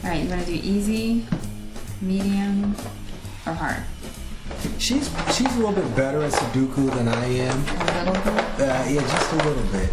All right, you want to do easy, medium, or hard? She's a little bit better at Sudoku than I am. A little bit? Yeah, just a little bit.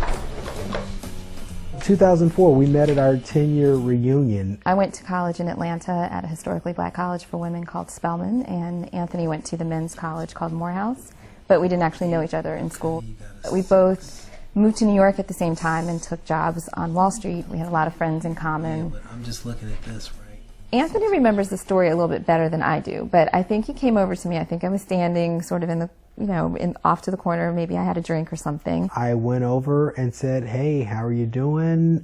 2004, we met at our 10-year reunion. I went to college in Atlanta at a historically black college for women called Spelman, and Anthony went to the men's college called Morehouse, but we didn't actually know each other in school. We both moved to New York at the same time and took jobs on Wall Street. We had a lot of friends in common. Yeah, but I'm just looking at this, right? Anthony remembers the story a little bit better than I do, but I think he came over to me. I think I was standing sort of in the, off to the corner. Maybe I had a drink or something. I went over and said, hey, how are you doing?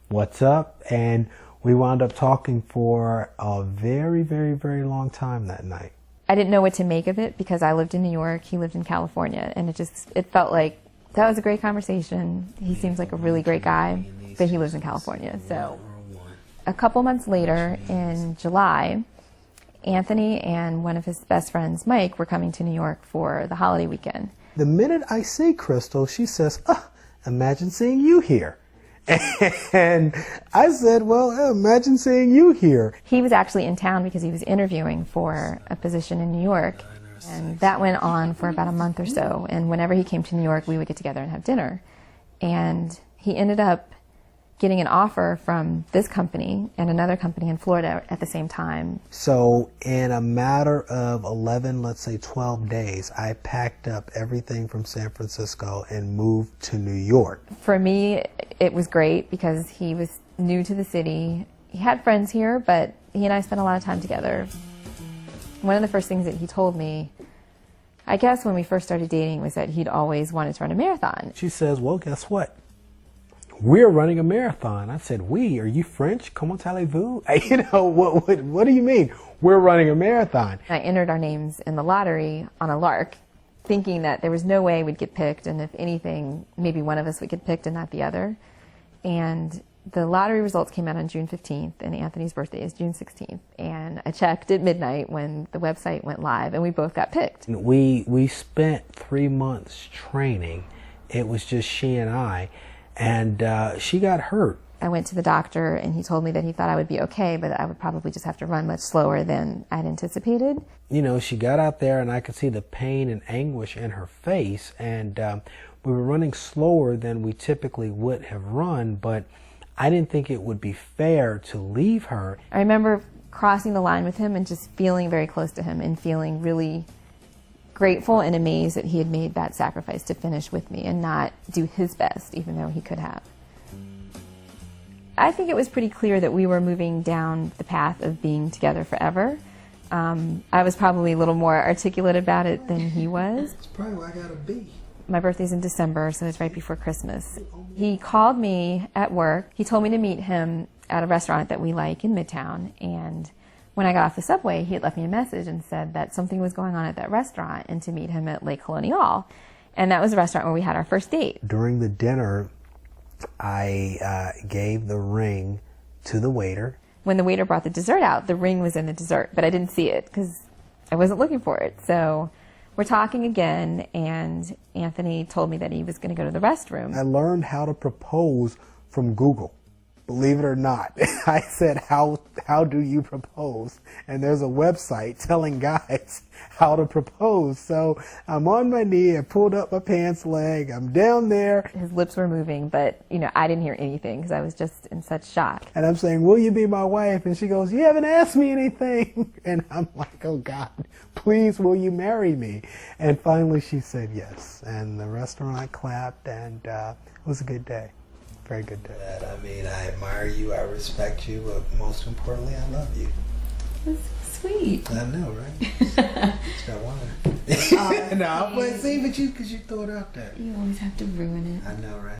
What's up? And we wound up talking for a very, very, very long time that night. I didn't know what to make of it because I lived in New York, he lived in California, and it felt like that was a great conversation. He seems like a really great guy, but he lives in California. So a couple months later, in July, Anthony and one of his best friends, Mike, were coming to New York for the holiday weekend. The minute I see Chrystal, she says, imagine seeing you here. And I said, well, imagine seeing you here. He was actually in town because he was interviewing for a position in New York. And that went on for about a month or so. And whenever he came to New York, we would get together and have dinner. And he ended up getting an offer from this company and another company in Florida at the same time. So in a matter of 11, let's say 12 days, I packed up everything from San Francisco and moved to New York. For me, it was great because he was new to the city. He had friends here, but he and I spent a lot of time together. One of the first things that he told me, I guess when we first started dating, was that he'd always wanted to run a marathon. She says, well, guess what? We're running a marathon. I said, we? Are you French? Comment allez-vous? What do you mean? We're running a marathon. I entered our names in the lottery on a lark, thinking that there was no way we'd get picked, and if anything, maybe one of us would get picked and not the other. And the lottery results came out on June 15th, and Anthony's birthday is June 16th. And I checked at midnight when the website went live, and we both got picked. We spent 3 months training. It was just she and I. And she got hurt. I went to the doctor and he told me that he thought I would be okay, but I would probably just have to run much slower than I'd anticipated. She got out there and I could see the pain and anguish in her face, and we were running slower than we typically would have run, but I didn't think it would be fair to leave her. I remember crossing the line with him and just feeling very close to him and feeling really grateful and amazed that he had made that sacrifice to finish with me and not do his best, even though he could have. I think it was pretty clear that we were moving down the path of being together forever. I was probably a little more articulate about it than he was. It's probably where I gotta be. My birthday's in December, so it's right before Christmas. He called me at work. He told me to meet him at a restaurant that we like in Midtown, and when I got off the subway, he had left me a message and said that something was going on at that restaurant and to meet him at Lake Colonial. And that was the restaurant where we had our first date. During the dinner, I gave the ring to the waiter. When the waiter brought the dessert out, the ring was in the dessert, but I didn't see it because I wasn't looking for it. So we're talking again, and Anthony told me that he was going to go to the restroom. I learned how to propose from Google. Believe it or not. I said, how do you propose? And there's a website telling guys how to propose. So I'm on my knee, I pulled up my pants leg, I'm down there. His lips were moving, but I didn't hear anything because I was just in such shock. And I'm saying, will you be my wife? And she goes, you haven't asked me anything. And I'm like, oh God, please, will you marry me? And finally she said yes. And the restaurant clapped, and it was a good day. Very good day. I admire you, I respect you, but most importantly, I love you. That's sweet. I know, right? Just got one. No, but see, because you throw it out there. You always have to ruin it. I know, right?